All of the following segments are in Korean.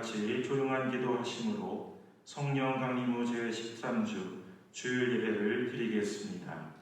같이 조용한 기도하심으로 성령 강림 후 제13주 주일 예배를 드리겠습니다.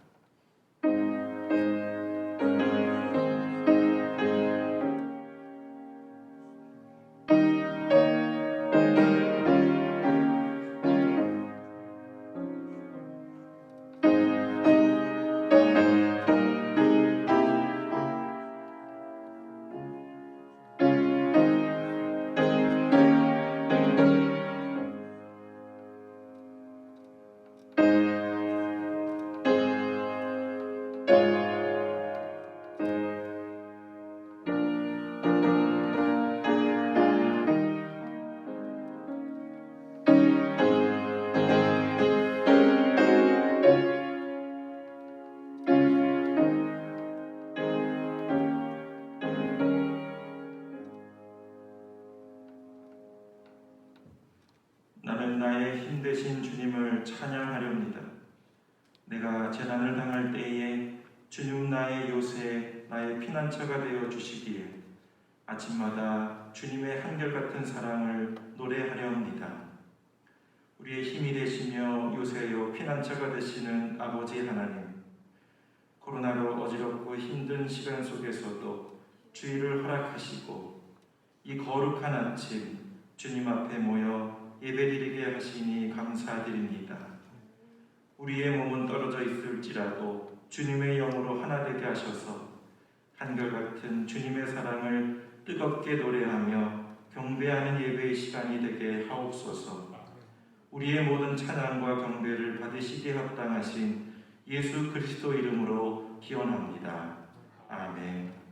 나는 나의 힘 되신 주님을 찬양하렵니다. 내가 재난을 당할 때에 주님 나의 요새, 나의 피난처가 되어 주시기에 아침마다 주님의 한결같은 사랑을 노래하려합니다. 우리의 힘이 되시며 요새요 피난처가 되시는 아버지 하나님, 코로나로 어지럽고 힘든 시간 속에서도 주의를 허락하시고 이 거룩한 아침 주님 앞에 모여 예배드리게 하시니 감사드립니다. 우리의 몸은 떨어져 있을지라도 주님의 영으로 하나 되게 하셔서 한결같은 주님의 사랑을 뜨겁게 노래하며 경배하는 예배의 시간이 되게 하옵소서. 우리의 모든 찬양과 경배를 받으시기에 합당하신 예수 그리스도 이름으로 기원합니다. 아멘.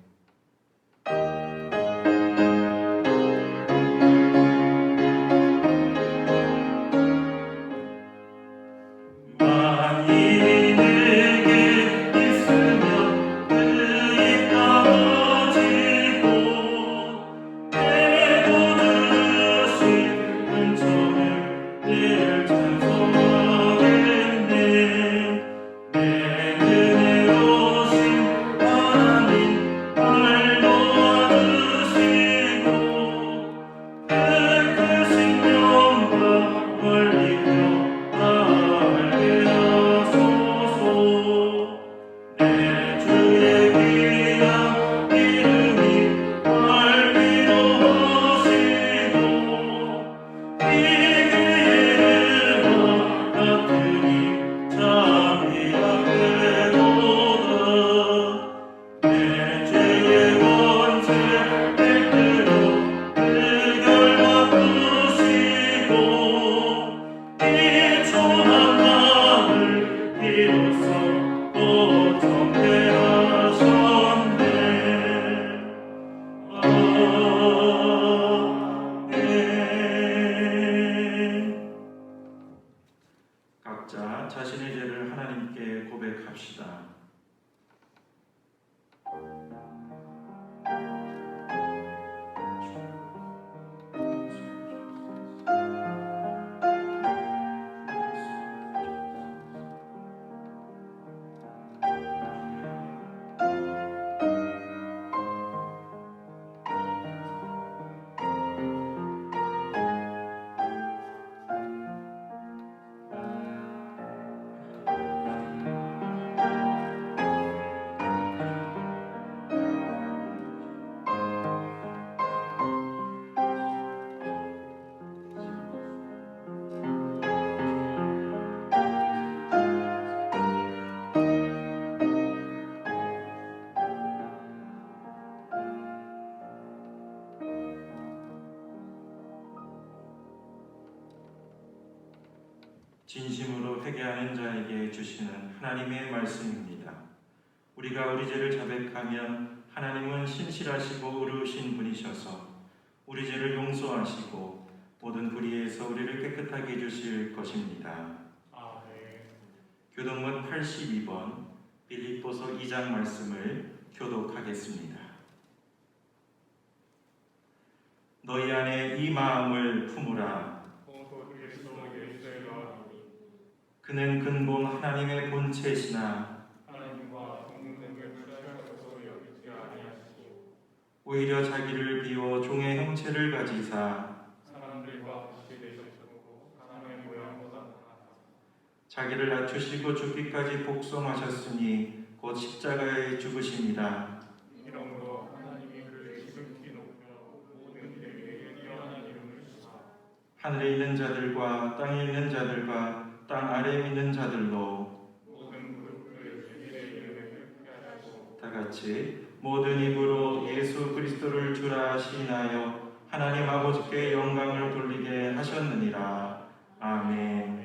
각자 자신의 죄를 하나님께 고백합시다. 진심으로 회개하는 자에게 주시는 하나님의 말씀입니다. 우리가 우리 죄를 자백하면 하나님은 신실하시고 의로우신 분이셔서 우리 죄를 용서하시고 모든 불의에서 우리를 깨끗하게 해주실 것입니다. 교독문 82번 빌립보서 2장 말씀을 교독하겠습니다. 너희 안에 이 마음을 품으라. 그는 근본 하나님의 본체시나 하나님과 동등을 취할 것으로 여기지 아니하시고 오히려 자기를 비워 종의 형체를 가지사 사람 자기를 낮추시고 죽기까지 복종하셨으니 곧 십자가에 죽으십니다. 이러므로 하나님이 그를 지극히 높여 모든 대위에 뛰어난 이름을 주사 하늘에 있는 자들과 땅에 있는 자들과 땅 아래에 있는 자들로 모든 무릎을 주님의 이름에 꿇게 하시고 다 같이 모든 입으로 예수 그리스도를 주라 시인하여 하나님 아버지께 영광을 돌리게 하셨느니라. 아멘.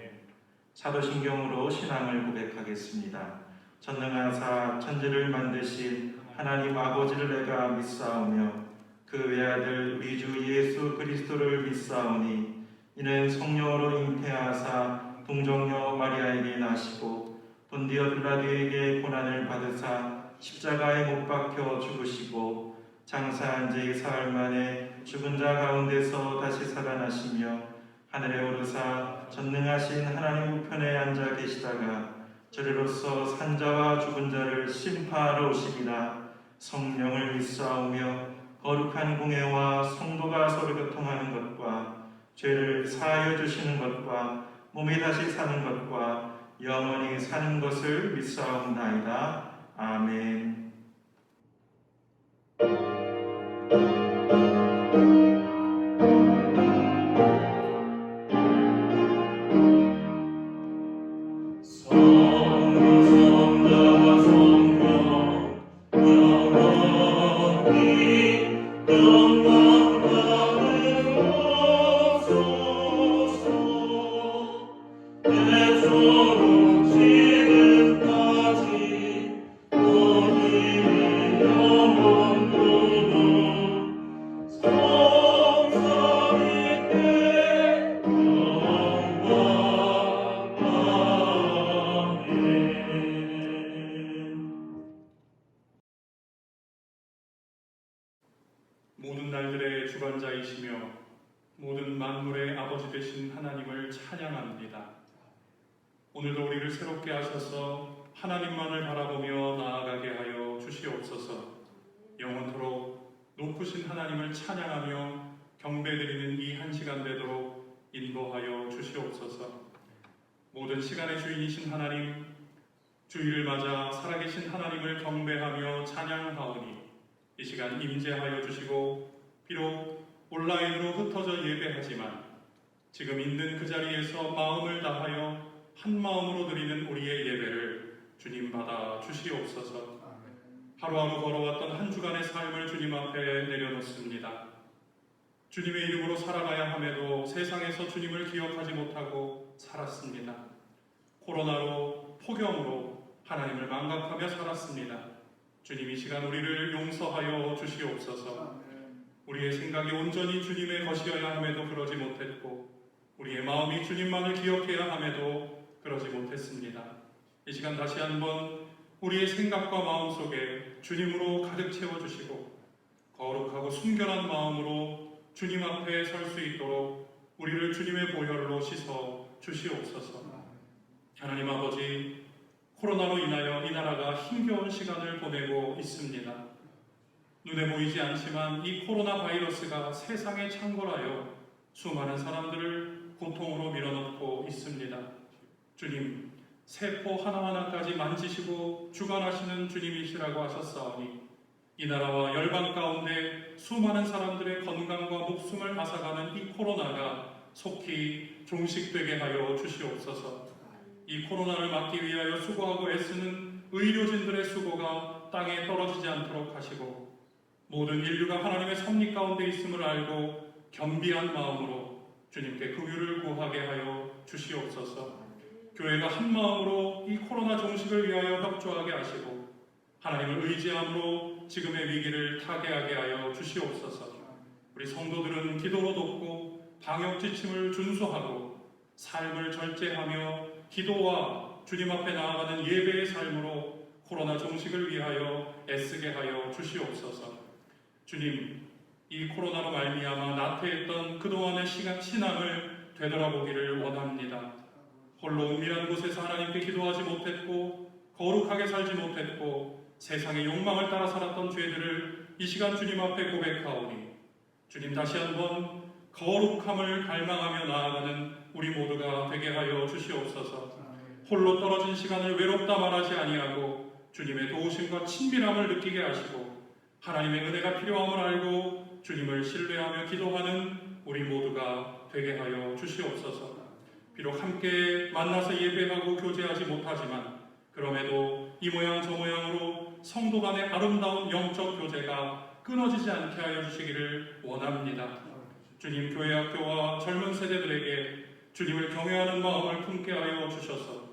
사도신경으로 신앙을 고백하겠습니다. 전능하사 천지를 만드신 하나님 아버지를 내가 믿사오며 그 외아들 우리 주 예수 그리스도를 믿사오니 이는 성령으로 잉태하사 동정녀 마리아에게 나시고 본디오 빌라도에게 고난을 받으사 십자가에 못 박혀 죽으시고 장사한 지 사흘 만에 죽은 자 가운데서 다시 살아나시며 하늘에 오르사 전능하신 하나님 우편에 앉아 계시다가 저리로서 산자와 죽은 자를 심판하러 오시리라. 성령을 믿사오며 거룩한 공회와 성도가 서로 교통하는 것과 죄를 사하여 주시는 것과 몸이 다시 사는 것과 영원히 사는 것을 믿사옵나이다. 아멘. 모든 날들의 주관자이시며 모든 만물의 아버지 되신 하나님을 찬양합니다. 오늘도 우리를 새롭게 하셔서 하나님만을 바라보며 나아가게 하여 주시옵소서. 영원토록 높으신 하나님을 찬양하며 경배드리는 이 한 시간 되도록 인도하여 주시옵소서. 모든 시간의 주인이신 하나님, 주일을 맞아 살아계신 하나님을 경배하며 찬양하오니 이 시간 임재하여 주시고 비록 온라인으로 흩어져 예배하지만 지금 있는 그 자리에서 마음을 다하여 한 마음으로 드리는 우리의 예배를 주님 받아 주시옵소서. 하루하루 걸어왔던 한 주간의 삶을 주님 앞에 내려놓습니다. 주님의 이름으로 살아가야 함에도 세상에서 주님을 기억하지 못하고 살았습니다. 코로나로 폭염으로 하나님을 망각하며 살았습니다. 주님 이 시간 우리를 용서하여 주시옵소서. 우리의 생각이 온전히 주님의 것이어야 함에도 그러지 못했고 우리의 마음이 주님만을 기억해야 함에도 그러지 못했습니다. 이 시간 다시 한번 우리의 생각과 마음 속에 주님으로 가득 채워주시고 거룩하고 순결한 마음으로 주님 앞에 설 수 있도록 우리를 주님의 보혈로 씻어 주시옵소서. 하나님 아버지, 코로나로 인하여 이 나라가 힘겨운 시간을 보내고 있습니다. 눈에 보이지 않지만 이 코로나 바이러스가 세상에 창궐하여 수많은 사람들을 고통으로 밀어넣고 있습니다. 주님, 세포 하나하나까지 만지시고 주관하시는 주님이시라고 하셨사오니 이 나라와 열방 가운데 수많은 사람들의 건강과 목숨을 앗아가는 이 코로나가 속히 종식되게 하여 주시옵소서. 이 코로나를 막기 위하여 수고하고 애쓰는 의료진들의 수고가 땅에 떨어지지 않도록 하시고 모든 인류가 하나님의 섭리 가운데 있음을 알고 겸비한 마음으로 주님께 긍휼을 구하게 하여 주시옵소서. 교회가 한 마음으로 이 코로나 종식을 위하여 협조하게 하시고 하나님을 의지함으로 지금의 위기를 타개하게 하여 주시옵소서. 우리 성도들은 기도로 돕고 방역 지침을 준수하고 삶을 절제하며 기도와 주님 앞에 나아가는 예배의 삶으로 코로나 종식을 위하여 애쓰게 하여 주시옵소서. 주님, 이 코로나로 말미암아 나태했던 그동안의 신앙을 되돌아보기를 원합니다. 홀로 은밀한 곳에서 하나님께 기도하지 못했고 거룩하게 살지 못했고 세상의 욕망을 따라 살았던 죄들을 이 시간 주님 앞에 고백하오니 주님 다시 한번 거룩함을 갈망하며 나아가는 우리 모두가 되게 하여 주시옵소서. 홀로 떨어진 시간을 외롭다 말하지 아니하고 주님의 도우심과 친밀함을 느끼게 하시고 하나님의 은혜가 필요함을 알고 주님을 신뢰하며 기도하는 우리 모두가 되게 하여 주시옵소서. 비록 함께 만나서 예배하고 교제하지 못하지만 그럼에도 이 모양 저 모양으로 성도 간의 아름다운 영적 교제가 끊어지지 않게 하여 주시기를 원합니다. 주님, 교회 학교와 젊은 세대들에게 주님을 경외하는 마음을 품게 하여 주셔서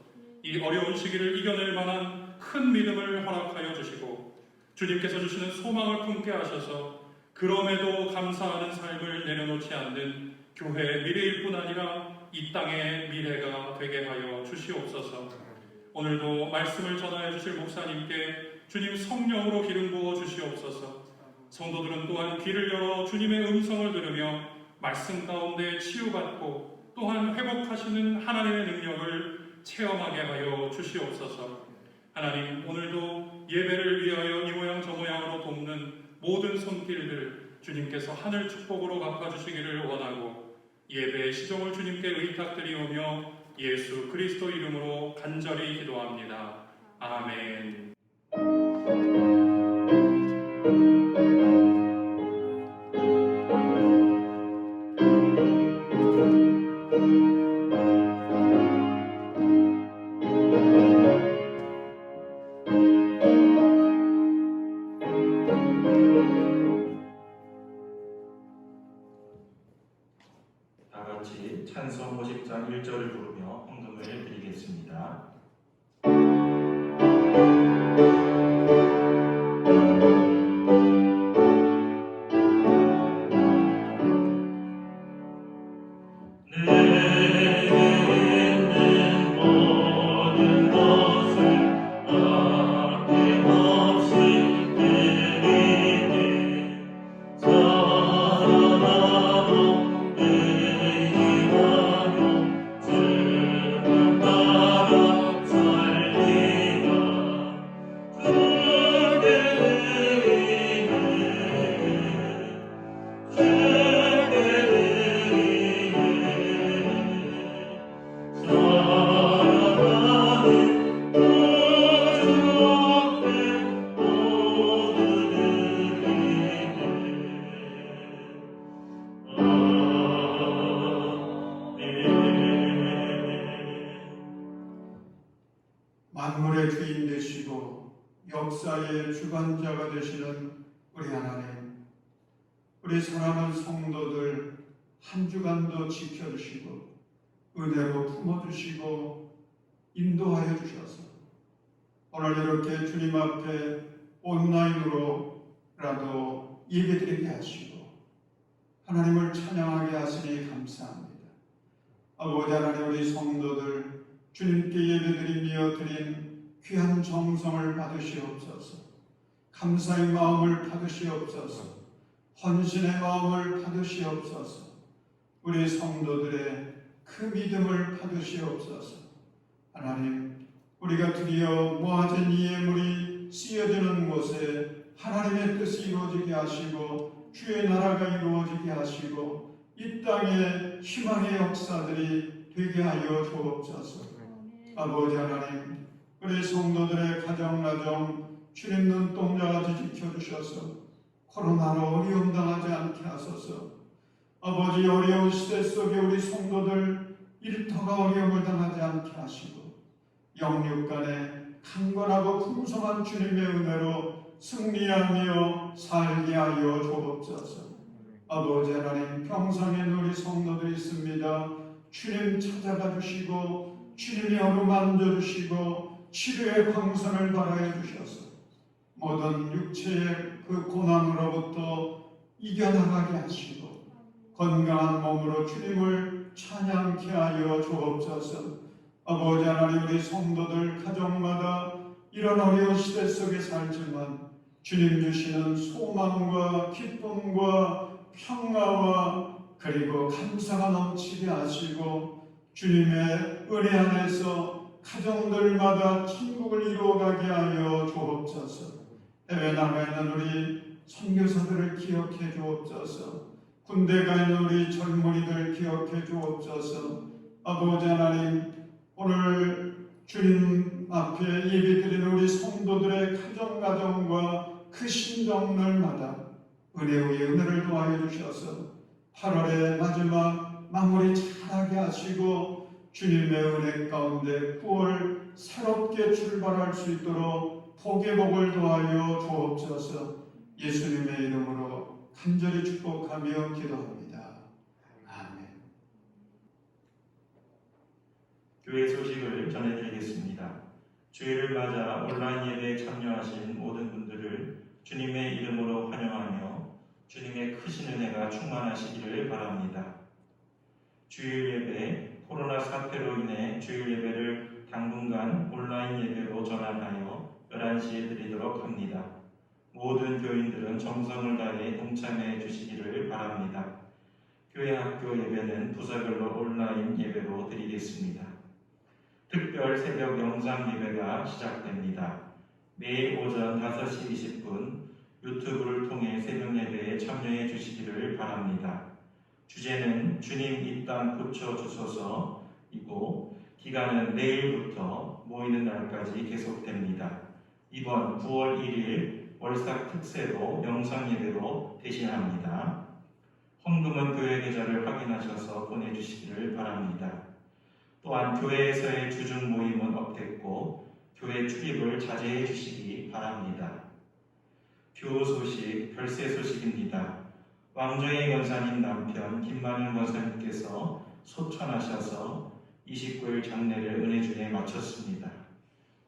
이 어려운 시기를 이겨낼 만한 큰 믿음을 허락하여 주시고 주님께서 주시는 소망을 품게 하셔서 그럼에도 감사하는 삶을 내려놓지 않는 교회의 미래일 뿐 아니라 이 땅의 미래가 되게 하여 주시옵소서. 오늘도 말씀을 전하여 주실 목사님께 주님 성령으로 기름 부어 주시옵소서. 성도들은 또한 귀를 열어 주님의 음성을 들으며 말씀 가운데 치유받고 또한 회복하시는 하나님의 능력을 체험하게 하여 주시옵소서. 하나님, 오늘도 예배를 위하여 이 모양 저 모양으로 돕는 모든 손길들 주님께서 하늘 축복으로 갚아주시기를 원하고 예배의 시종을 주님께 의탁드리오며 예수 그리스도 이름으로 간절히 기도합니다. 아멘. 다 같이 찬송 50장 1절을 부르며 헌금을 드리겠습니다. 만물의 주인 되시고 역사의 주관자가 되시는 우리 하나님, 우리 사랑하는 성도들 한 주간도 지켜주시고 은혜로 품어주시고 인도하여 주셔서 오늘 이렇게 주님 앞에 온라인으로라도 예배드리게 하시고 하나님을 찬양하게 하시니 감사합니다. 아버지 하나님, 우리 성도들 주님께 예배드리며 드린 귀한 정성을 받으시옵소서. 감사의 마음을 받으시옵소서. 헌신의 마음을 받으시옵소서. 우리 성도들의 그 믿음을 받으시옵소서. 하나님, 우리가 드디어 모아진 이 예물이 쓰여지는 곳에 하나님의 뜻이 이루어지게 하시고 주의 나라가 이루어지게 하시고 이 땅에 희망의 역사들이 되게 하여 주옵소서. 아버지 하나님, 우리 성도들의 가정나정 주님 눈동자같이 지켜주셔서 코로나로 어려움 당하지 않게 하소서. 아버지, 어려운 시대 속에 우리 성도들 일터가 어려움을 당하지 않게 하시고 영육 간에 강건하고 풍성한 주님의 은혜로 승리하며 살게 하여 주옵소서. 아버지 하나님, 평상에는 우리 성도들이 있습니다. 주님 찾아가 주시고 주님이 어루만져 주시고 치료의 광선을 발하여 주셔서 모든 육체의 그 고난으로부터 이겨나가게 하시고 건강한 몸으로 주님을 찬양케 하여 주옵소서. 아버지 하나님, 우리 성도들 가정마다 이런 어려운 시대 속에 살지만 주님 주시는 소망과 기쁨과 평화와 그리고 감사가 넘치게 하시고 주님의 은혜 안에서 가정들마다 천국을 이루어가게 하여 주옵소서. 해외 나가 있는 우리 선교사들을 기억해 주옵소서. 군대 가 있는 우리 젊은이들 기억해 주옵소서. 아버지 하나님, 오늘 주님 앞에 예배드리는 우리 성도들의 가정과 그 심정들마다 은혜 위에 은혜를 더하여 주셔서 8월의 마지막 마무리 잘하게 하시고 주님의 은혜 가운데 9월 새롭게 출발할 수 있도록 복의 복을 더하여 주옵소서. 예수님의 이름으로 간절히 축복하며 기도합니다. 아멘. 교회 소식을 전해드리겠습니다. 주일을 맞아 온라인 예배에 참여하신 모든 분들을 주님의 이름으로 환영하며 주님의 크신 은혜가 충만하시기를 바랍니다. 주일 예배, 코로나 사태로 인해 주일 예배를 당분간 온라인 예배로 전환하여 11시에 드리도록 합니다. 모든 교인들은 정성을 다해 동참해 주시기를 바랍니다. 교회 학교 예배는 부서별로 온라인 예배로 드리겠습니다. 특별 새벽 영상 예배가 시작됩니다. 매일 오전 5시 20분 유튜브를 통해 새벽 예배에 참여해 주시기를 바랍니다. 주제는 주님 이 땅 고쳐 주소서이고 기간은 내일부터 모이는 날까지 계속됩니다. 이번 9월 1일 월삭 특세로 영상 예배로 대신합니다. 헌금은 교회 계좌를 확인하셔서 보내주시기를 바랍니다. 또한 교회에서의 주중 모임은 없겠고 교회 출입을 자제해 주시기 바랍니다. 교우 소식, 별세 소식입니다. 왕조의 권사님 남편 김만윤 권사님께서 소천하셔서 29일 장례를 은혜 중에 마쳤습니다.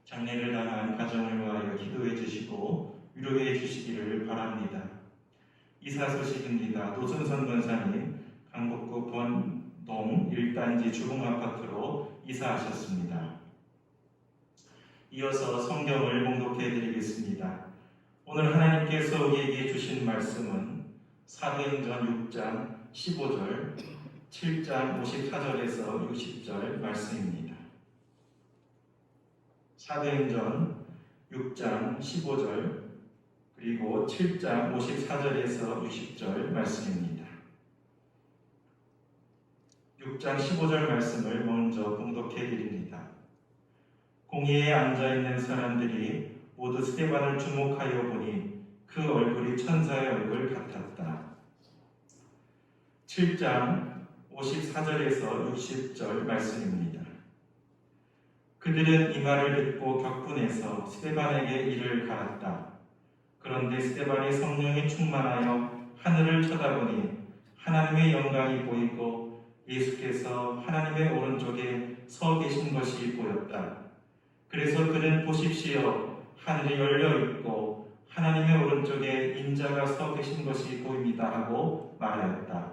장례를 당한 가정을 위하여 기도해 주시고 위로해 주시기를 바랍니다. 이사 소식입니다. 노준선 권사님 강북구 권동 1단지 주공아파트로 이사하셨습니다. 이어서 성경을 봉독해 드리겠습니다. 오늘 하나님께서 우리에게 주신 말씀은 사도행전 6장 15절, 7장 54절에서 60절 말씀입니다. 사도행전 6장 15절 그리고 7장 54절에서 60절 말씀입니다. 6장 15절 말씀을 먼저 봉독해 드립니다. 공회에 앉아있는 사람들이 모두 스데반을 주목하여 보니 그 얼굴이 천사의 얼굴 같았다. 7장 54절에서 60절 말씀입니다. 그들은 이 말을 듣고 격분해서 스데반에게 이를 갈았다. 그런데 스데반이 성령이 충만하여 하늘을 쳐다보니 하나님의 영광이 보이고 예수께서 하나님의 오른쪽에 서 계신 것이 보였다. 그래서 그는 보십시오, 하늘이 열려 있고 하나님의 오른쪽에 인자가 서 계신 것이 보입니다 하고 말하였다.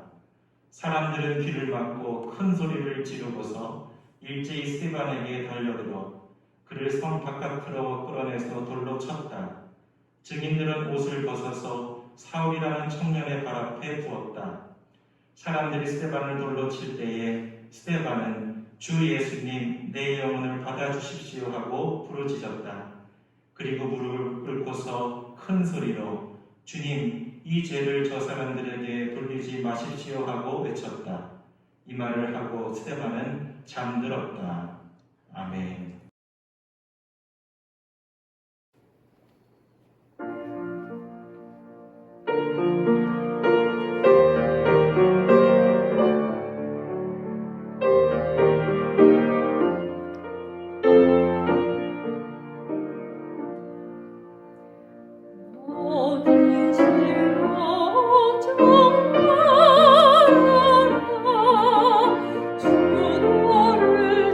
사람들은 귀를 막고 큰 소리를 지르고서 일제히 스데반에게 달려들어 그를 성 바깥으로 끌어내서 돌로 쳤다. 증인들은 옷을 벗어서 사울이라는 청년의 발 앞에 부었다. 사람들이 스데반을 돌로 칠 때에 스데반은 주 예수님 내 영혼을 받아주십시오 하고 부르짖었다. 그리고 무릎을 꿇고서 큰 소리로 주님 이 죄를 저 사람들에게 돌리지 마십시오 하고 외쳤다. 이 말을 하고 스데반은 잠들었다. 아멘.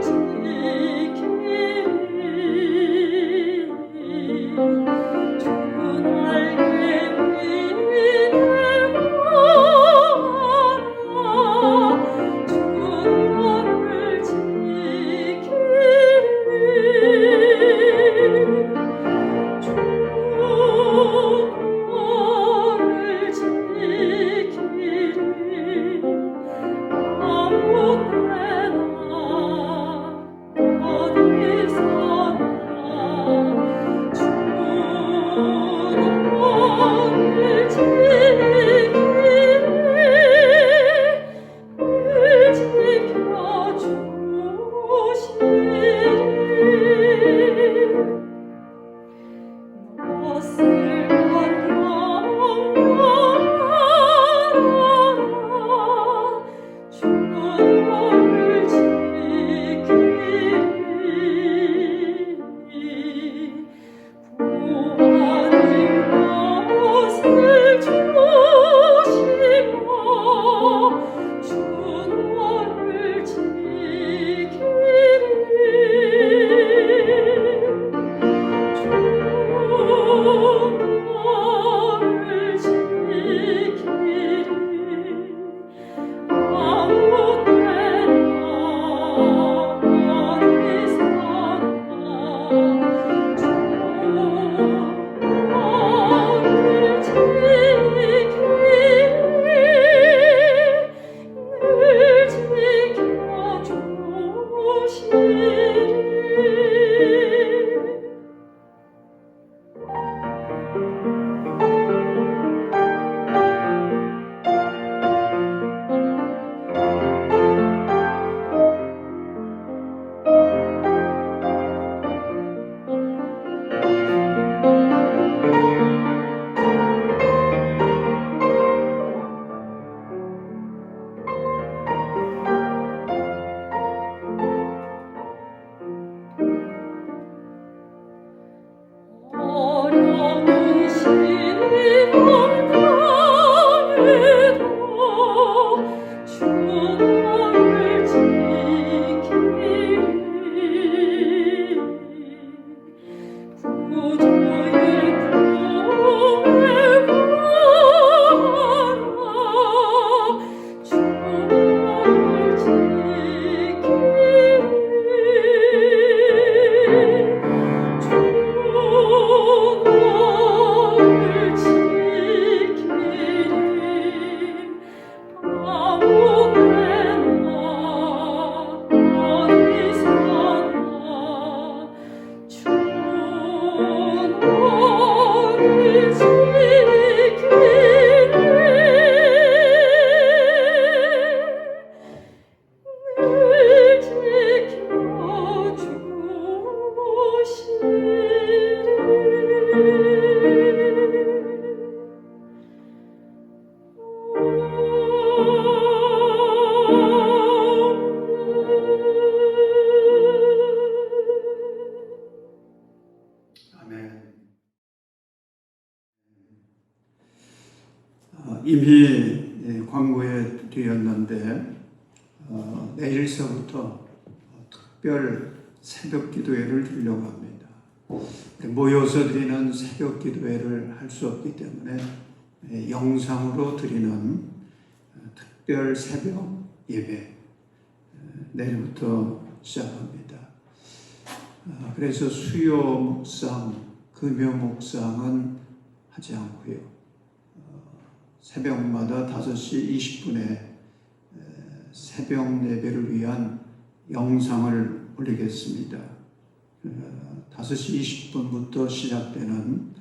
주를 지키라 이미 광고에 드렸는데 내일서부터 특별 새벽 기도회를 드리려고 합니다. 모여서 드리는 새벽 기도회를 할 수 없기 때문에 영상으로 드리는 특별 새벽 예배 내일부터 시작합니다. 그래서 수요 묵상, 금요 묵상은 하지 않고요. 새벽마다 5시 20분에 새벽 예배를 위한 영상을 올리겠습니다. 5시 20분부터 시작되는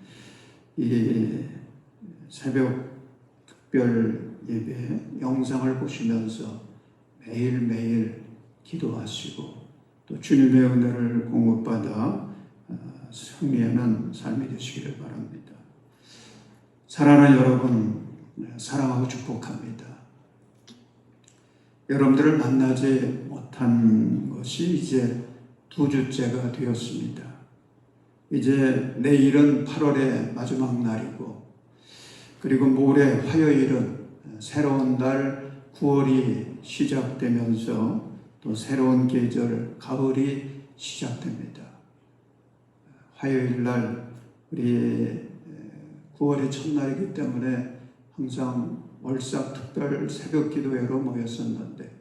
이 새벽 특별 예배 영상을 보시면서 매일매일 기도하시고 또 주님의 은혜를 공급받아 승리하는 삶이 되시기를 바랍니다. 사랑하는 여러분, 사랑하고 축복합니다. 여러분들을 만나지 못한 것이 이제 2주째가 되었습니다. 이제 내일은 8월의 마지막 날이고, 그리고 모레 화요일은 새로운 달 9월이 시작되면서 또 새로운 계절 가을이 시작됩니다. 화요일 날 우리 9월의 첫날이기 때문에 항상 월삭 특별 새벽 기도회로 모였었는데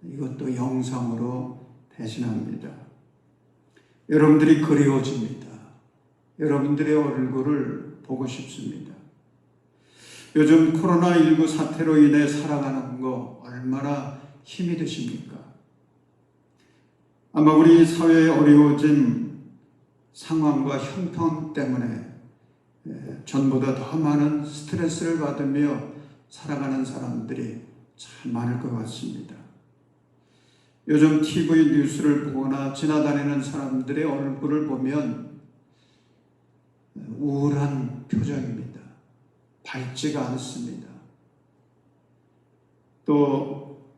이것도 영상으로 대신합니다. 여러분들이 그리워집니다. 여러분들의 얼굴을 보고 싶습니다. 요즘 코로나19 사태로 인해 살아가는 거 얼마나 힘이 드십니까? 아마 우리 사회의 어려워진 상황과 형편 때문에 전보다 더 많은 스트레스를 받으며 살아가는 사람들이 참 많을 것 같습니다. 요즘 TV 뉴스를 보거나 지나다니는 사람들의 얼굴을 보면 우울한 표정입니다. 밝지가 않습니다. 또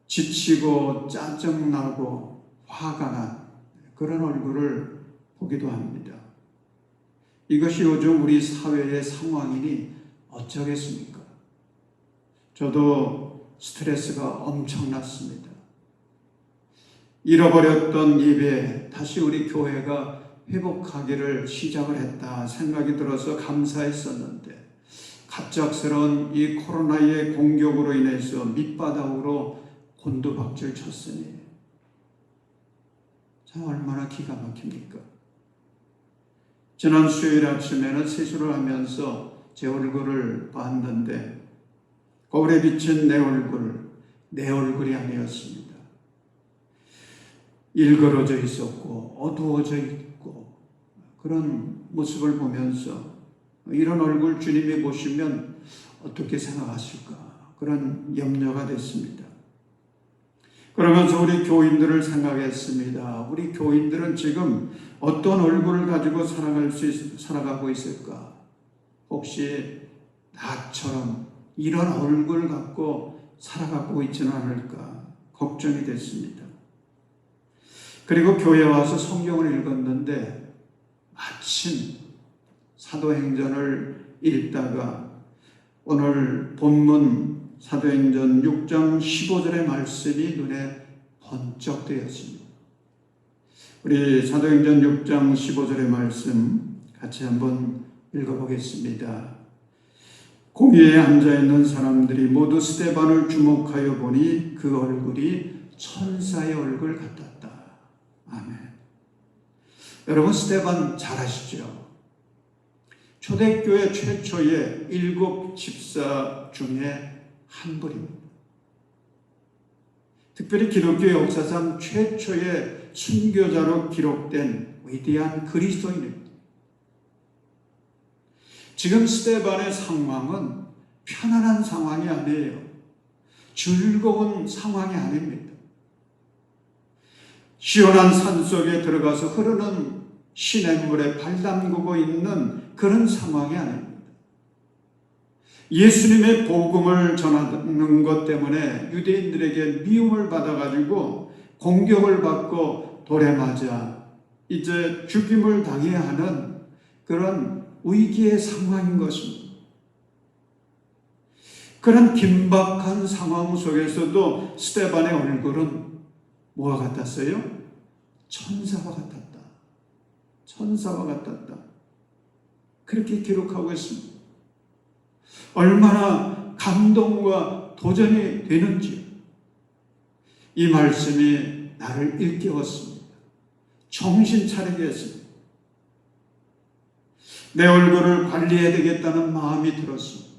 지치고 짜증나고 화가 난 그런 얼굴을 보기도 합니다. 이것이 요즘 우리 사회의 상황이니 어쩌겠습니까? 저도 스트레스가 엄청났습니다. 잃어버렸던 예배 다시 우리 교회가 회복하기를 시작을 했다 생각이 들어서 감사했었는데 갑작스러운 이 코로나의 공격으로 인해서 밑바닥으로 곤두박질 쳤으니 참 얼마나 기가 막힙니까? 지난 수요일 아침에는 세수를 하면서 제 얼굴을 봤는데 거울에 비친 내 얼굴이 아니었습니다. 일그러져 있었고 어두워져 있고 그런 모습을 보면서 이런 얼굴 주님이 보시면 어떻게 생각하실까 그런 염려가 됐습니다. 그러면서 우리 교인들을 생각했습니다. 우리 교인들은 지금 어떤 얼굴을 가지고 살아가고 있을까? 혹시 나처럼 이런 얼굴 갖고 살아가고 있지는 않을까 걱정이 됐습니다. 그리고 교회 와서 성경을 읽었는데 마침 사도행전을 읽다가 오늘 본문 사도행전 6장 15절의 말씀이 눈에 번쩍 뜨였습니다. 우리 사도행전 6장 15절의 말씀 같이 한번 읽어보겠습니다. 공회에 앉아있는 사람들이 모두 스데반을 주목하여 보니 그 얼굴이 천사의 얼굴 같았다. 아멘. 여러분 스데반 잘 아시죠? 초대교회 최초의 7 집사 중에 한 분입니다. 특별히 기독교 역사상 최초의 순교자로 기록된 위대한 그리스도인입니다. 지금 스데반의 상황은 편안한 상황이 아니에요. 즐거운 상황이 아닙니다. 시원한 산속에 들어가서 흐르는 시냇물에 발 담그고 있는 그런 상황이 아닙니다. 예수님의 복음을 전하는 것 때문에 유대인들에게 미움을 받아가지고 공격을 받고 돌에 맞아 이제 죽임을 당해야 하는 그런 위기의 상황인 것입니다. 그런 긴박한 상황 속에서도 스데반의 얼굴은 뭐와 같았어요? 천사와 같았다. 천사와 같았다. 그렇게 기록하고 있습니다. 얼마나 감동과 도전이 되는지 이 말씀이 나를 일깨웠습니다. 정신 차리게 했습니다. 내 얼굴을 관리해야 되겠다는 마음이 들었습니다.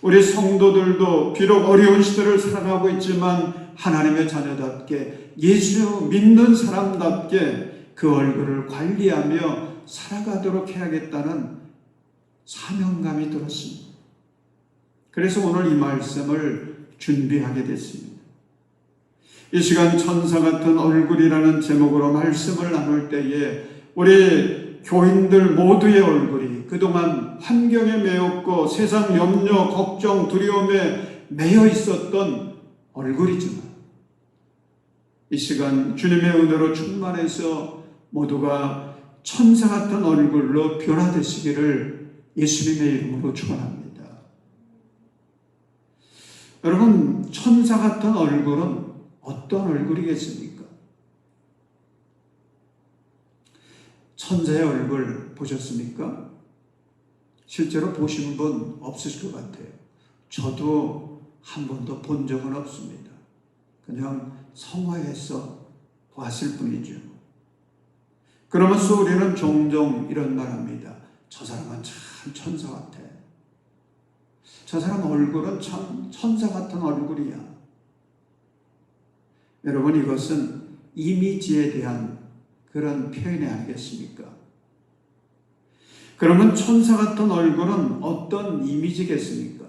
우리 성도들도 비록 어려운 시대를 살아가고 있지만 하나님의 자녀답게 예수 믿는 사람답게 그 얼굴을 관리하며 살아가도록 해야겠다는 사명감이 들었습니다. 그래서 오늘 이 말씀을 준비하게 됐습니다. 이 시간 천사 같은 얼굴이라는 제목으로 말씀을 나눌 때에 우리 교인들 모두의 얼굴이 그동안 환경에 매였고 세상 염려, 걱정, 두려움에 매여 있었던 얼굴이지만 이 시간 주님의 은혜로 충만해서 모두가 천사 같은 얼굴로 변화되시기를 예수님의 이름으로 축원합니다. 여러분, 천사 같은 얼굴은 어떤 얼굴이겠습니까? 천사의 얼굴 보셨습니까? 실제로 보신 분 없으실 것 같아요. 저도 한 번도 본 적은 없습니다. 그냥 성화에서 봤을 뿐이죠. 그러면서 우리는 종종 이런 말 합니다. 저 사람은 참 천사 같아. 저 사람 얼굴은 참 천사 같은 얼굴이야. 여러분, 이것은 이미지에 대한 그런 표현이 아니겠습니까? 그러면 천사 같은 얼굴은 어떤 이미지겠습니까?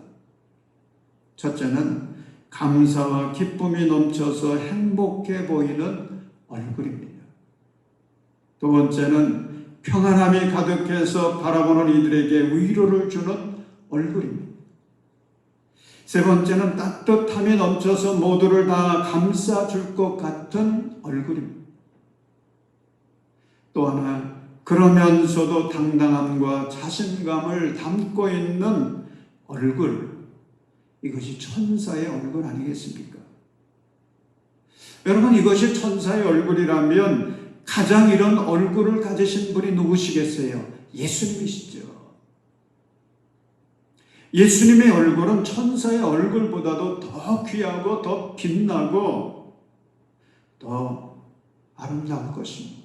첫째는 감사와 기쁨이 넘쳐서 행복해 보이는 얼굴입니다. 두 번째는 평안함이 가득해서 바라보는 이들에게 위로를 주는 얼굴입니다. 세 번째는 따뜻함이 넘쳐서 모두를 다 감싸줄 것 같은 얼굴입니다. 또 하나, 그러면서도 당당함과 자신감을 담고 있는 얼굴, 이것이 천사의 얼굴 아니겠습니까? 여러분, 이것이 천사의 얼굴이라면 가장 이런 얼굴을 가지신 분이 누구시겠어요? 예수님이시죠. 예수님의 얼굴은 천사의 얼굴보다도 더 귀하고 더 빛나고 더 아름다울 것입니다.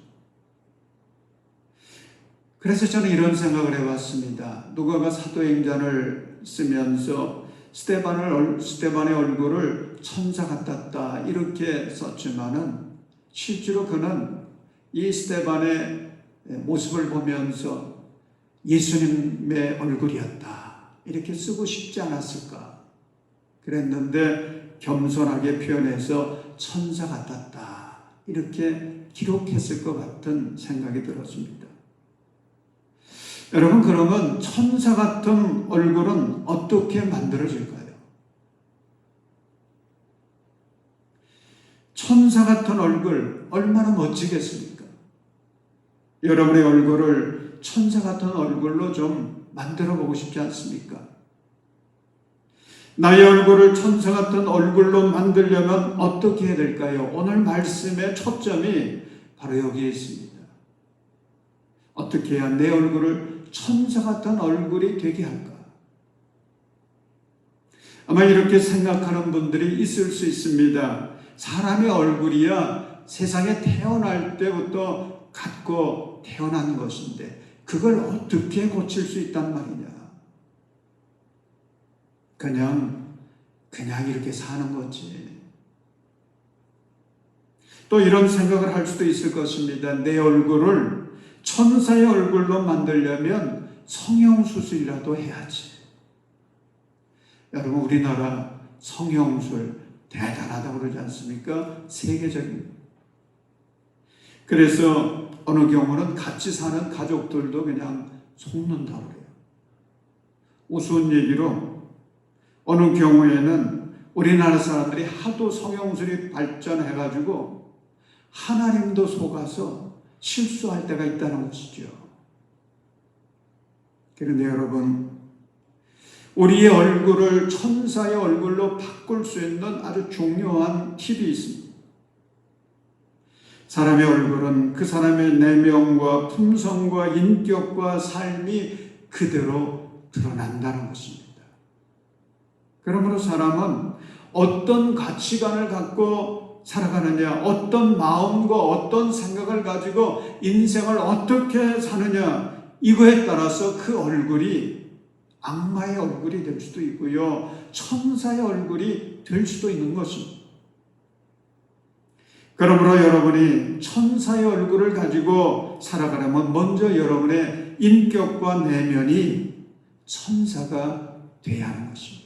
그래서 저는 이런 생각을 해봤습니다. 누가가 사도행전을 쓰면서 스데반의 얼굴을 천사 같았다 이렇게 썼지만은 실제로 그는 이 스데반의 모습을 보면서 예수님의 얼굴이었다 이렇게 쓰고 싶지 않았을까 그랬는데 겸손하게 표현해서 천사 같았다 이렇게 기록했을 것 같은 생각이 들었습니다. 여러분, 그러면 천사 같은 얼굴은 어떻게 만들어질까요? 천사 같은 얼굴 얼마나 멋지겠습니까? 여러분의 얼굴을 천사 같은 얼굴로 좀 만들어 보고 싶지 않습니까? 나의 얼굴을 천사 같은 얼굴로 만들려면 어떻게 해야 될까요? 오늘 말씀의 초점이 바로 여기에 있습니다. 어떻게 해야 내 얼굴을 천사 같은 얼굴이 되게 할까? 아마 이렇게 생각하는 분들이 있을 수 있습니다. 사람의 얼굴이야 세상에 태어날 때부터 갖고 태어난 것인데 그걸 어떻게 고칠 수 있단 말이냐? 그냥 이렇게 사는 거지. 또 이런 생각을 할 수도 있을 것입니다. 내 얼굴을 천사의 얼굴로 만들려면 성형수술이라도 해야지. 여러분, 우리나라 성형술 대단하다고 그러지 않습니까? 세계적인. 그래서 어느 경우는 같이 사는 가족들도 그냥 속는다고 그래요. 우스운 얘기로 어느 경우에는 우리나라 사람들이 하도 성형술이 발전해가지고 하나님도 속아서 실수할 때가 있다는 것이죠. 그런데 여러분, 우리의 얼굴을 천사의 얼굴로 바꿀 수 있는 아주 중요한 팁이 있습니다. 사람의 얼굴은 그 사람의 내면과 품성과 인격과 삶이 그대로 드러난다는 것입니다. 그러므로 사람은 어떤 가치관을 갖고 살아가느냐, 어떤 마음과 어떤 생각을 가지고 인생을 어떻게 사느냐, 이거에 따라서 그 얼굴이 악마의 얼굴이 될 수도 있고요, 천사의 얼굴이 될 수도 있는 것입니다. 그러므로 여러분이 천사의 얼굴을 가지고 살아가려면 먼저 여러분의 인격과 내면이 천사가 돼야 하는 것입니다.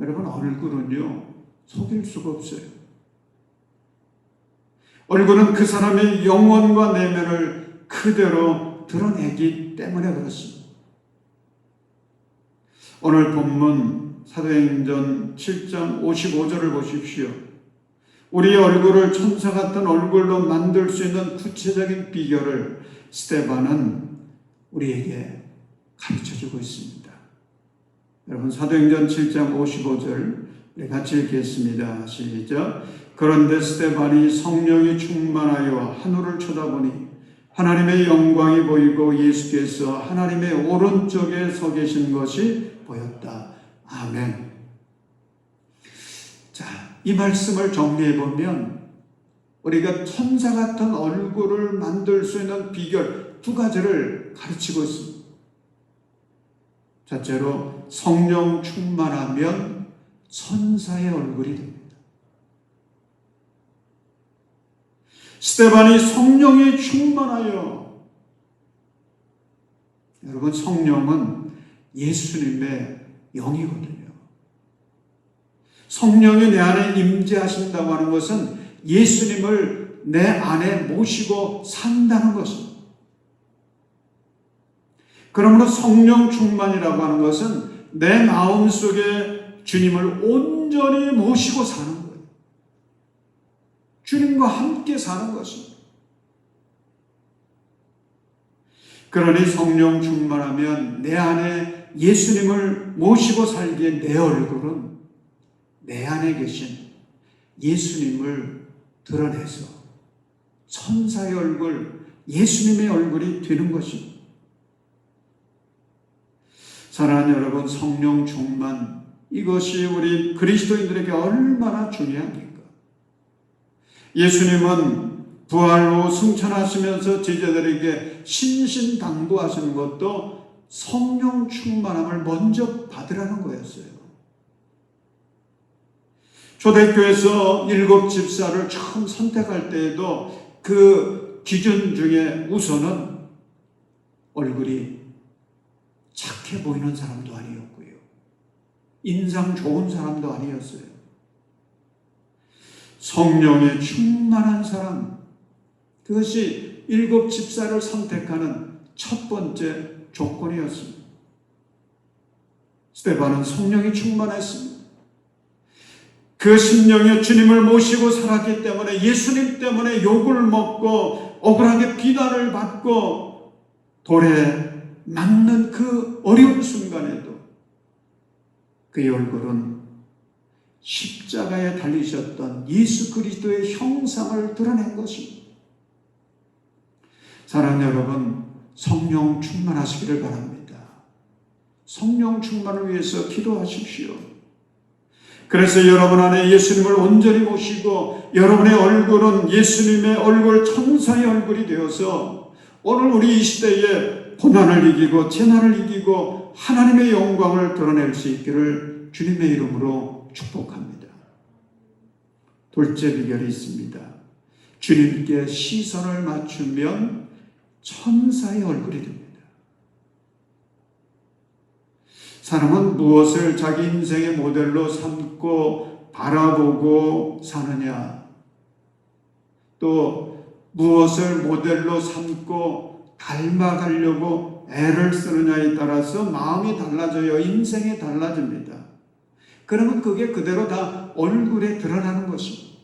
여러분, 얼굴은요, 속일 수가 없어요. 얼굴은 그 사람의 영혼과 내면을 그대로 드러내기 때문에 그렇습니다. 오늘 본문 사도행전 7장 55절을 보십시오. 우리의 얼굴을 천사 같은 얼굴로 만들 수 있는 구체적인 비결을 스데반은 우리에게 가르쳐주고 있습니다. 여러분, 사도행전 7장 55절 우리 같이 읽겠습니다. 시작. 그런데 스데반이 성령이 충만하여 하늘을 쳐다보니 하나님의 영광이 보이고 예수께서 하나님의 오른쪽에 서 계신 것이 보였다. 아멘. 자, 이 말씀을 정리해 보면 우리가 천사 같은 얼굴을 만들 수 있는 비결 두 가지를 가르치고 있습니다. 첫째로, 성령 충만하면 천사의 얼굴이 됩니다. 스데반이 성령이 충만하여, 여러분, 성령은 예수님의 영이거든요. 성령이 내 안에 임재하신다고 하는 것은 예수님을 내 안에 모시고 산다는 것입니다. 그러므로 성령 충만이라고 하는 것은 내 마음속에 주님을 온전히 모시고 사는 거예요. 주님과 함께 사는 것입니다. 그러니 성령 충만하면 내 안에 예수님을 모시고 살기에 내 얼굴은 내 안에 계신 예수님을 드러내서 천사의 얼굴, 예수님의 얼굴이 되는 것입니다. 사랑하는 여러분, 성령 충만, 이것이 우리 그리스도인들에게 얼마나 중요합니까? 예수님은 부활로 승천하시면서 제자들에게 신신당부하시는 것도 성령 충만함을 먼저 받으라는 거였어요. 초대교회에서 7 집사를 처음 선택할 때에도 그 기준 중에 우선은 얼굴이 착해 보이는 사람도 아니었고요, 인상 좋은 사람도 아니었어요. 성령에 충만한 사람, 그것이 7 집사를 선택하는 첫 번째 조건이었습니다. 스데반은 성령이 충만했습니다. 그 심령에 주님을 모시고 살았기 때문에 예수님 때문에 욕을 먹고 억울하게 비난을 받고 돌에 맞는 그 어려운 순간에도 그의 얼굴은 십자가에 달리셨던 예수 그리스도의 형상을 드러낸 것입니다. 사랑하는 여러분, 성령 충만하시기를 바랍니다. 성령 충만을 위해서 기도하십시오. 그래서 여러분 안에 예수님을 온전히 모시고 여러분의 얼굴은 예수님의 얼굴, 천사의 얼굴이 되어서 오늘 우리 이 시대에 고난을 이기고 재난을 이기고 하나님의 영광을 드러낼 수 있기를 주님의 이름으로 축복합니다. 둘째 비결이 있습니다. 주님께 시선을 맞추면 천사의 얼굴이 됩니다. 사람은 무엇을 자기 인생의 모델로 삼고 바라보고 사느냐, 또 무엇을 모델로 삼고 닮아가려고 애를 쓰느냐에 따라서 마음이 달라져요. 인생이 달라집니다. 그러면 그게 그대로 다 얼굴에 드러나는 것입니다.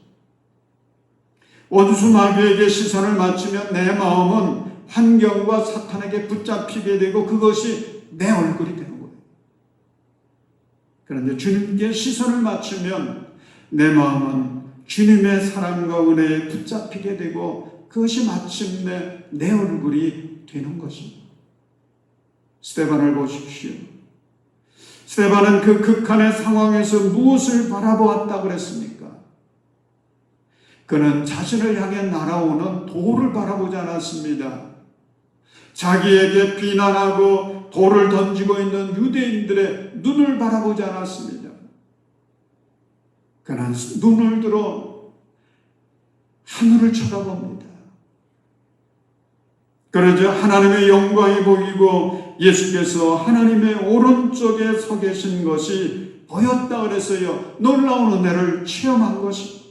원수 마귀에게 시선을 맞추면 내 마음은 환경과 사탄에게 붙잡히게 되고 그것이 내 얼굴이 되는 거예요. 그런데 주님께 시선을 맞추면 내 마음은 주님의 사랑과 은혜에 붙잡히게 되고 그것이 마침내 내 얼굴이 되는 것입니다. 스데반을 보십시오. 스데반은 그 극한의 상황에서 무엇을 바라보았다고 그랬습니까? 그는 자신을 향해 날아오는 돌을 바라보지 않았습니다. 자기에게 비난하고 돌을 던지고 있는 유대인들의 눈을 바라보지 않았습니다. 그는 눈을 들어 하늘을 쳐다봅니다. 그러자 하나님의 영광이 보이고 예수께서 하나님의 오른쪽에 서 계신 것이 보였다 그래서요. 놀라운 은혜를 체험한 것입니다.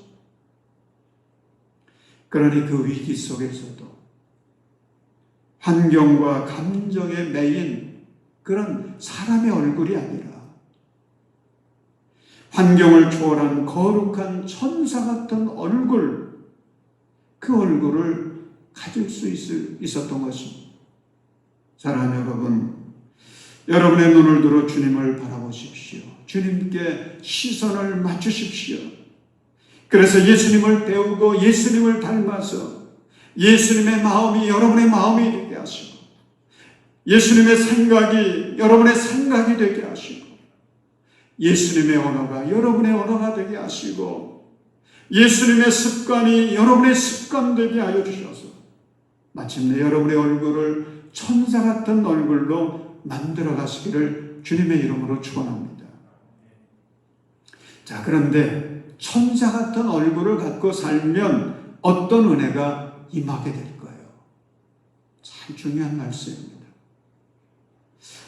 그러니 그 위기 속에서도 환경과 감정에 매인 그런 사람의 얼굴이 아니라 환경을 초월한 거룩한 천사 같은 얼굴, 그 얼굴을 가질 수 있었던 것입니다. 사랑하는 여러분, 여러분의 눈을 들어 주님을 바라보십시오. 주님께 시선을 맞추십시오. 그래서 예수님을 배우고 예수님을 닮아서 예수님의 마음이 여러분의 마음이 되게 하시고 예수님의 생각이 여러분의 생각이 되게 하시고 예수님의 언어가 여러분의 언어가 되게 하시고 예수님의 습관이 여러분의 습관 되게 하여 주셔서 마침내 여러분의 얼굴을 천사 같은 얼굴로 만들어 가시기를 주님의 이름으로 축원합니다. 자, 그런데 천사 같은 얼굴을 갖고 살면 어떤 은혜가 임하게 될까요? 참 중요한 말씀입니다.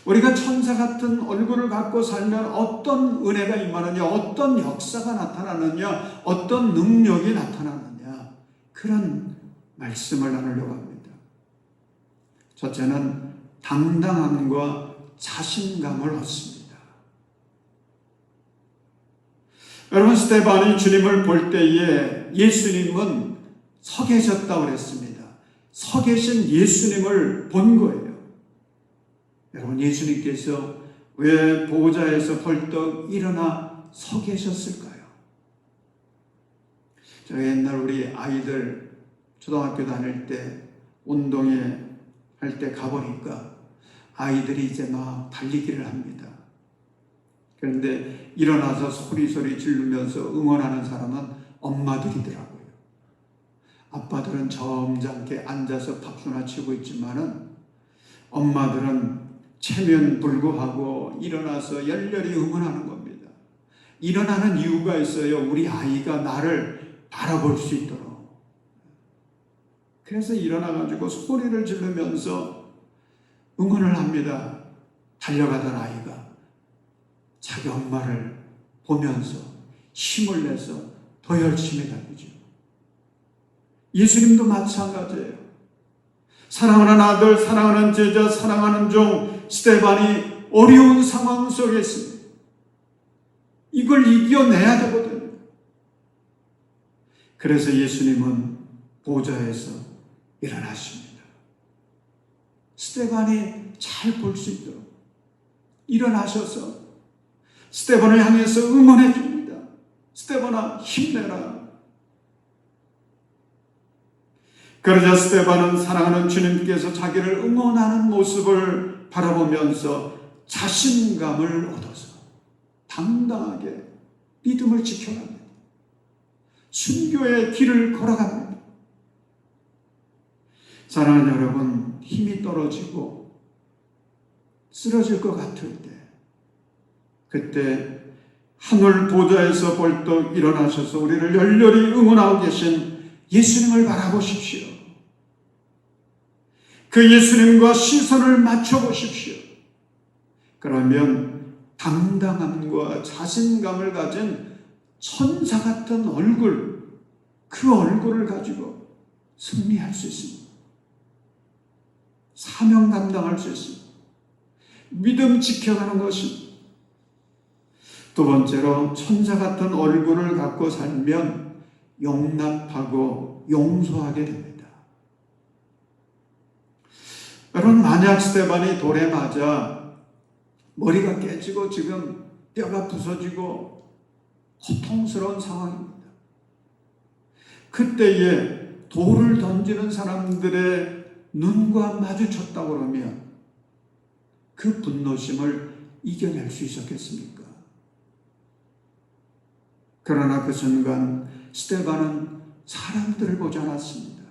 우리가 천사 같은 얼굴을 갖고 살면 어떤 은혜가 임하느냐, 어떤 역사가 나타나느냐, 어떤 능력이 나타나느냐, 그런 말씀을 나누려고 합니다. 첫째는 당당함과 자신감을 얻습니다. 여러분, 스데반이 주님을 볼 때에 예수님은 서 계셨다고 그랬습니다. 서 계신 예수님을 본 거예요. 여러분, 예수님께서 왜 보좌에서 벌떡 일어나 서 계셨을까요? 제가 옛날 우리 아이들 초등학교 다닐 때 운동회 할 때 가보니까 아이들이 이제 막 달리기를 합니다. 그런데 일어나서 소리 지르면서 응원하는 사람은 엄마들이더라고요. 아빠들은 점잖게 앉아서 박수나 치고 있지만은 엄마들은 체면 불구하고 일어나서 열렬히 응원하는 겁니다. 일어나는 이유가 있어요. 우리 아이가 나를 바라볼 수 있도록. 그래서 일어나가지고 소리를 지르면서 응원을 합니다. 달려가던 아이가 자기 엄마를 보면서 힘을 내서 더 열심히 달리죠. 예수님도 마찬가지예요. 사랑하는 아들, 사랑하는 제자, 사랑하는 종 스데반이 어려운 상황 속에 있습니다. 이걸 이겨내야 되거든요. 그래서 예수님은 보좌에서 일어나십니다. 스데반이 잘 볼 수 있도록 일어나셔서 스데반을 향해서 응원해 줍니다. 스데반아, 힘내라. 그러자 스데반은 사랑하는 주님께서 자기를 응원하는 모습을 바라보면서 자신감을 얻어서 당당하게 믿음을 지켜갑니다. 순교의 길을 걸어갑니다. 사랑하는 여러분, 힘이 떨어지고 쓰러질 것 같을 때 그때 하늘 보좌에서 벌떡 일어나셔서 우리를 열렬히 응원하고 계신 예수님을 바라보십시오. 그 예수님과 시선을 맞춰보십시오. 그러면 당당함과 자신감을 가진 천사 같은 얼굴, 그 얼굴을 가지고 승리할 수 있습니다. 사명 감당할 수 있습니다. 믿음 지켜가는 것입니다. 두 번째로 천사 같은 얼굴을 갖고 살면 용납하고 용서하게 됩니다. 여러분, 만약 스데반이 돌에 맞아 머리가 깨지고 지금 뼈가 부서지고 고통스러운 상황입니다. 그때에 돌을 던지는 사람들의 눈과 마주쳤다고 그러면 그 분노심을 이겨낼 수 있었겠습니까? 그러나 그 순간 스데반은 사람들을 보지 않았습니다.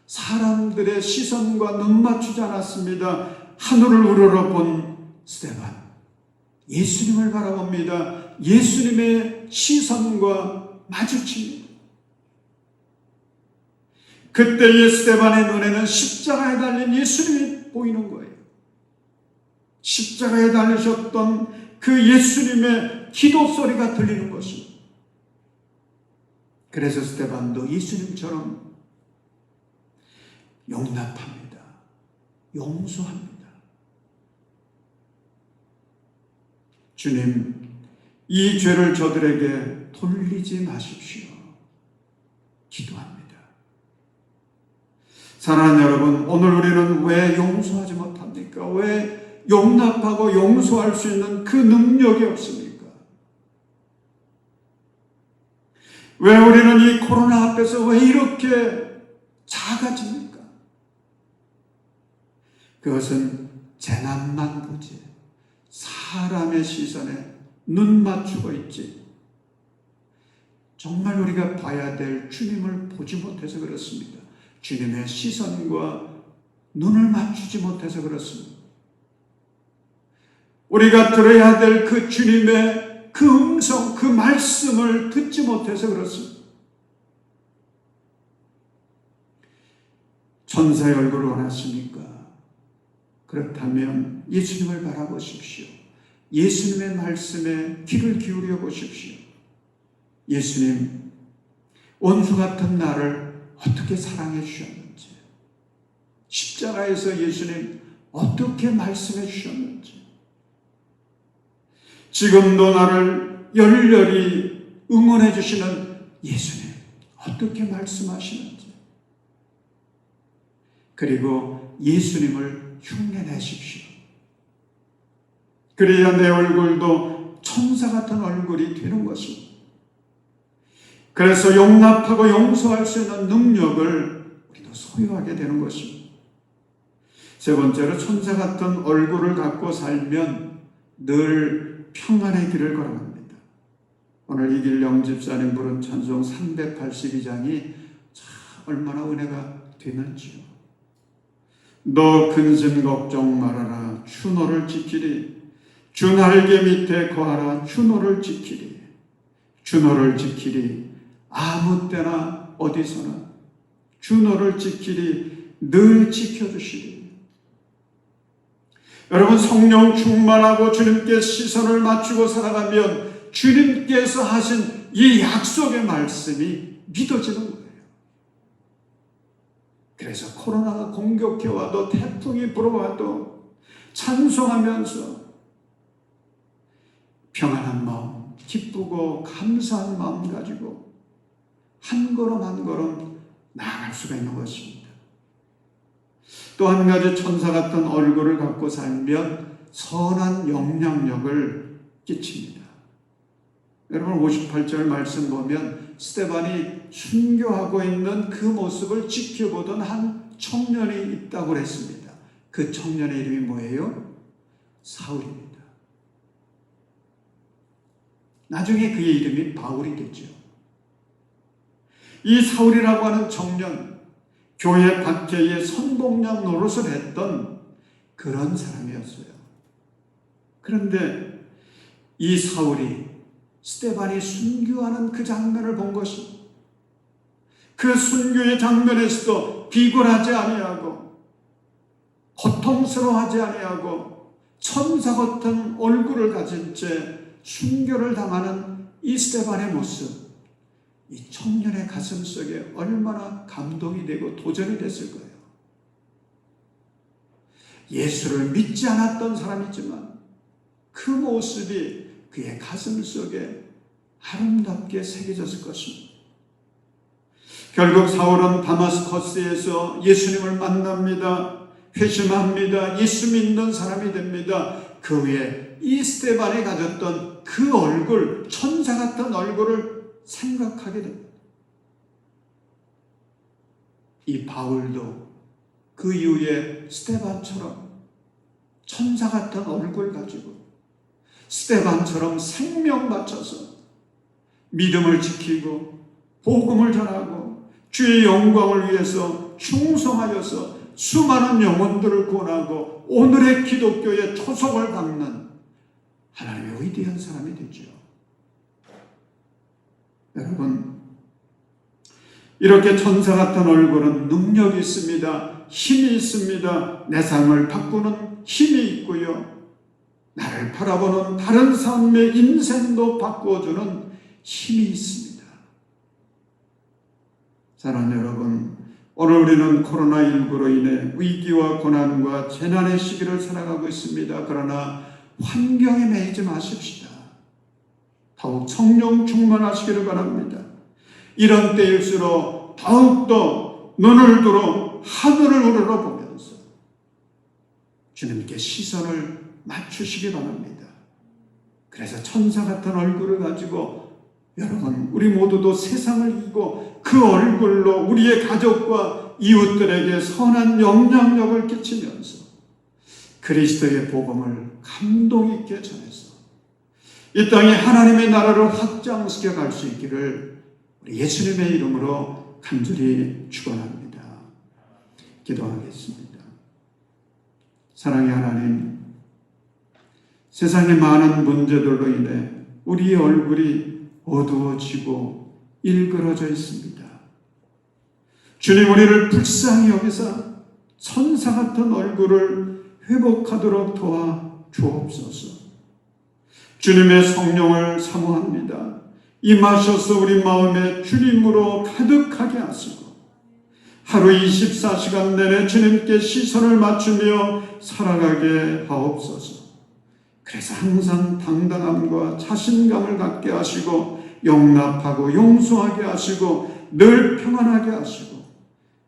사람들의 시선과 눈 맞추지 않았습니다. 하늘을 우러러본 스데반, 예수님을 바라봅니다. 예수님의 시선과 마주칩니다. 그때의 스데반의 눈에는 십자가에 달린 예수님이 보이는 거예요. 십자가에 달리셨던 그 예수님의 기도 소리가 들리는 것입니다. 그래서 스데반도 예수님처럼 용납합니다. 용서합니다. 주님, 이 죄를 저들에게 돌리지 마십시오. 기도합니다. 사랑하는 여러분, 오늘 우리는 왜 용서하지 못합니까? 왜 용납하고 용서할 수 있는 그 능력이 없습니까? 왜 우리는 이 코로나 앞에서 왜 이렇게 작아집니까? 그것은 재난만 보지 사람의 시선에 눈 맞추고 있지 정말 우리가 봐야 될 주님을 보지 못해서 그렇습니다. 주님의 시선과 눈을 맞추지 못해서 그렇습니다. 우리가 들어야 될 그 주님의 그 음성, 그 말씀을 듣지 못해서 그렇습니다. 천사의 얼굴을 원하십니까? 그렇다면 예수님을 바라보십시오. 예수님의 말씀에 귀를 기울여 보십시오. 예수님, 원수 같은 나를 어떻게 사랑해 주셨는지, 십자가에서 예수님 어떻게 말씀해 주셨는지, 지금도 나를 열렬히 응원해 주시는 예수님 어떻게 말씀하시는지, 그리고 예수님을 흉내내십시오. 그래야 내 얼굴도 천사 같은 얼굴이 되는 것입니다. 그래서 용납하고 용서할 수 있는 능력을 우리도 소유하게 되는 것입니다. 세 번째로, 천사 같은 얼굴을 갖고 살면 늘 평안의 길을 걸어갑니다. 오늘 이길영 집사님 부른 찬송 382장이 얼마나 은혜가 되는지요. 너 근심 걱정 말아라, 주 너를 지키리. 주 날개 밑에 거하라, 주 너를 지키리. 주 너를 지키리. 아무 때나 어디서나 주 너를 지키리. 늘 지켜주시리. 여러분, 성령 충만하고 주님께 시선을 맞추고 살아가면 주님께서 하신 이 약속의 말씀이 믿어지는 거예요. 그래서 코로나가 공격해와도 태풍이 불어와도 찬송하면서 평안한 마음, 기쁘고 감사한 마음 가지고 한 걸음 한 걸음 나아갈 수가 있는 것입니다. 또 한 가지, 천사 같은 얼굴을 갖고 살면 선한 영향력을 끼칩니다. 여러분, 58절 말씀 보면 스데반이 순교하고 있는 그 모습을 지켜보던 한 청년이 있다고 했습니다. 그 청년의 이름이 뭐예요? 사울입니다. 나중에 그의 이름이 바울이 됐죠. 이 사울이라고 하는 청년, 교회 밖에의 선봉장 노릇을 했던 그런 사람이었어요. 그런데 이 사울이 스데반이 순교하는 그 장면을 본 것입니다. 그 순교의 장면에서도 비굴하지 아니하고 고통스러워하지 아니하고 천사 같은 얼굴을 가진 채 순교를 당하는 이 스데반의 모습, 이 청년의 가슴 속에 얼마나 감동이 되고 도전이 됐을 거예요. 예수를 믿지 않았던 사람이지만 그 모습이 그의 가슴 속에 아름답게 새겨졌을 것입니다. 결국 사울은 다마스커스에서 예수님을 만납니다. 회심합니다. 예수 믿는 사람이 됩니다. 그 후에 이 스데반이 가졌던 그 얼굴, 천사 같은 얼굴을 생각하게 됩니다. 이 바울도 그 이후에 스데반처럼 천사 같은 얼굴 가지고 스데반처럼 생명 바쳐서 믿음을 지키고 복음을 전하고 주의 영광을 위해서 충성하여서 수많은 영혼들을 구원하고 오늘의 기독교의 초석을 담는 하나님의 위대한 사람이 되죠. 여러분, 이렇게 천사 같은 얼굴은 능력이 있습니다. 힘이 있습니다. 내 삶을 바꾸는 힘이 있고요. 나를 바라보는 다른 삶의 인생도 바꿔주는 힘이 있습니다. 사랑하는 여러분, 오늘 우리는 코로나19로 인해 위기와 고난과 재난의 시기를 살아가고 있습니다. 그러나 환경에 매이지 마십시다. 더욱 성령 충만하시기를 바랍니다. 이런 때일수록 더욱더 눈을 들어 하늘을 우러러보면서 주님께 시선을 맞추시기 바랍니다. 그래서 천사 같은 얼굴을 가지고 여러분, 우리 모두도 세상을 이기고 그 얼굴로 우리의 가족과 이웃들에게 선한 영향력을 끼치면서 그리스도의 복음을 감동 있게 전해서 이 땅에 하나님의 나라를 확장시켜 갈 수 있기를 우리 예수님의 이름으로 간절히 축원합니다. 기도하겠습니다. 사랑의 하나님, 세상의 많은 문제들로 인해 우리의 얼굴이 어두워지고 일그러져 있습니다. 주님, 우리를 불쌍히 여기사 천사 같은 얼굴을 회복하도록 도와 주옵소서. 주님의 성령을 사모합니다. 임하셔서 우리 마음에 주님으로 가득하게 하시고 하루 24시간 내내 주님께 시선을 맞추며 살아가게 하옵소서. 그래서 항상 당당함과 자신감을 갖게 하시고 용납하고 용서하게 하시고 늘 평안하게 하시고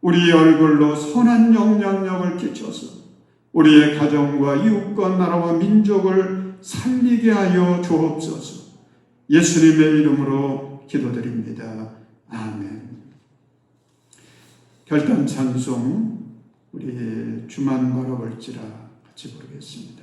우리의 얼굴로 선한 영향력을 끼쳐서 우리의 가정과 이웃과 나라와 민족을 살리게 하여 주옵소서. 예수님의 이름으로 기도드립니다. 아멘. 결단 찬송 우리 주만 바라볼지라 같이 부르겠습니다.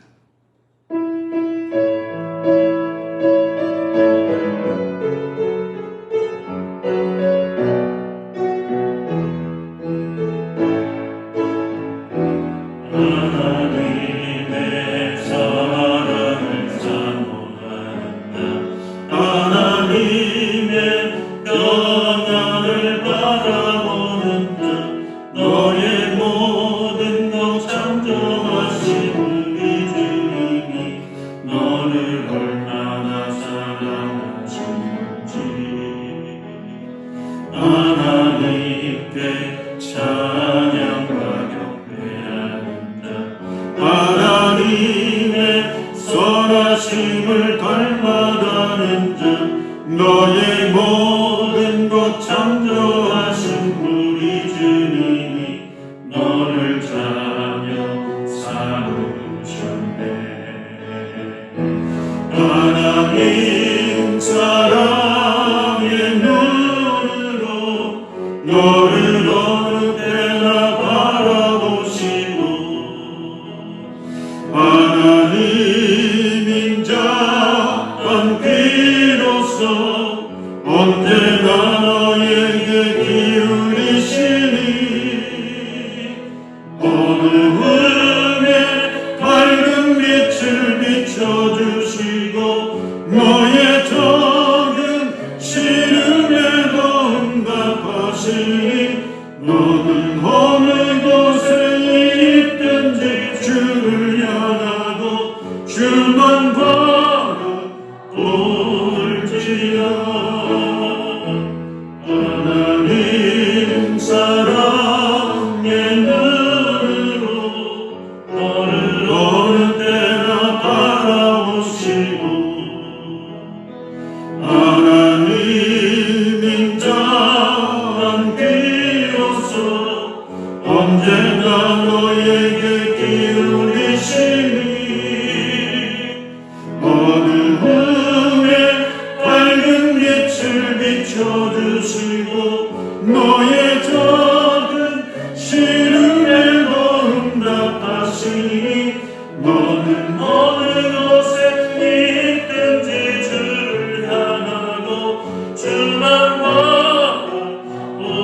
너의 모든 것 창조하신 우리 주님이 너를 자녀 삼으셨네. 하나님 사랑의 눈으로 너를 어느 때나 바라보시고 하나님 인자한 귀로서 언제나 너에게 기울이시니 어두움에 밝은 빛을 비춰주시고 너의 정 들어주시고 너의 작은 시름에도 응답하시니 너는 어느 곳에 있든지 주를 향하고 주만 바라보를지라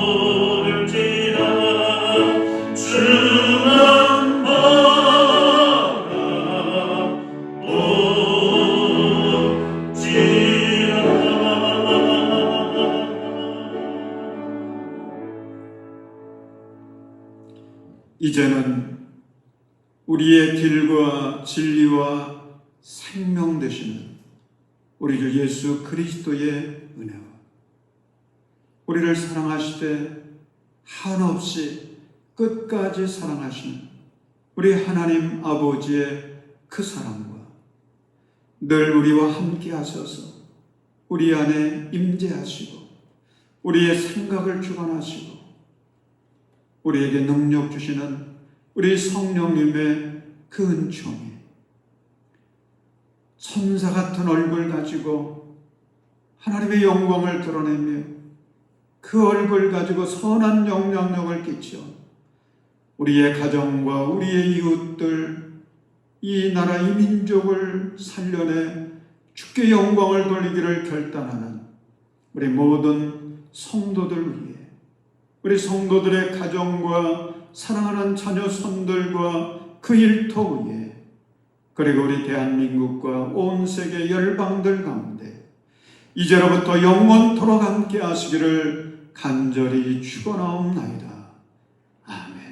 주만 이제는 우리의 길과 진리와 생명 되시는 우리 주 예수 그리스도의 은혜와 우리를 사랑하시되 한없이 끝까지 사랑하시는 우리 하나님 아버지의 그 사랑과 늘 우리와 함께 하셔서 우리 안에 임재하시고 우리의 생각을 주관하시고 우리에게 능력 주시는 우리 성령님의 그 은총이 천사 같은 얼굴 가지고 하나님의 영광을 드러내며 그 얼굴 가지고 선한 영향력을 끼쳐 우리의 가정과 우리의 이웃들, 이 나라, 이 민족을 살려내 주께 영광을 돌리기를 결단하는 우리 모든 성도들 위해, 우리 성도들의 가정과 사랑하는 자녀 손들과 그 일터 위에, 그리고 우리 대한민국과 온 세계 열방들 가운데 이제로부터 영원토록 함께 하시기를 간절히 축원하옵나이다. 아멘.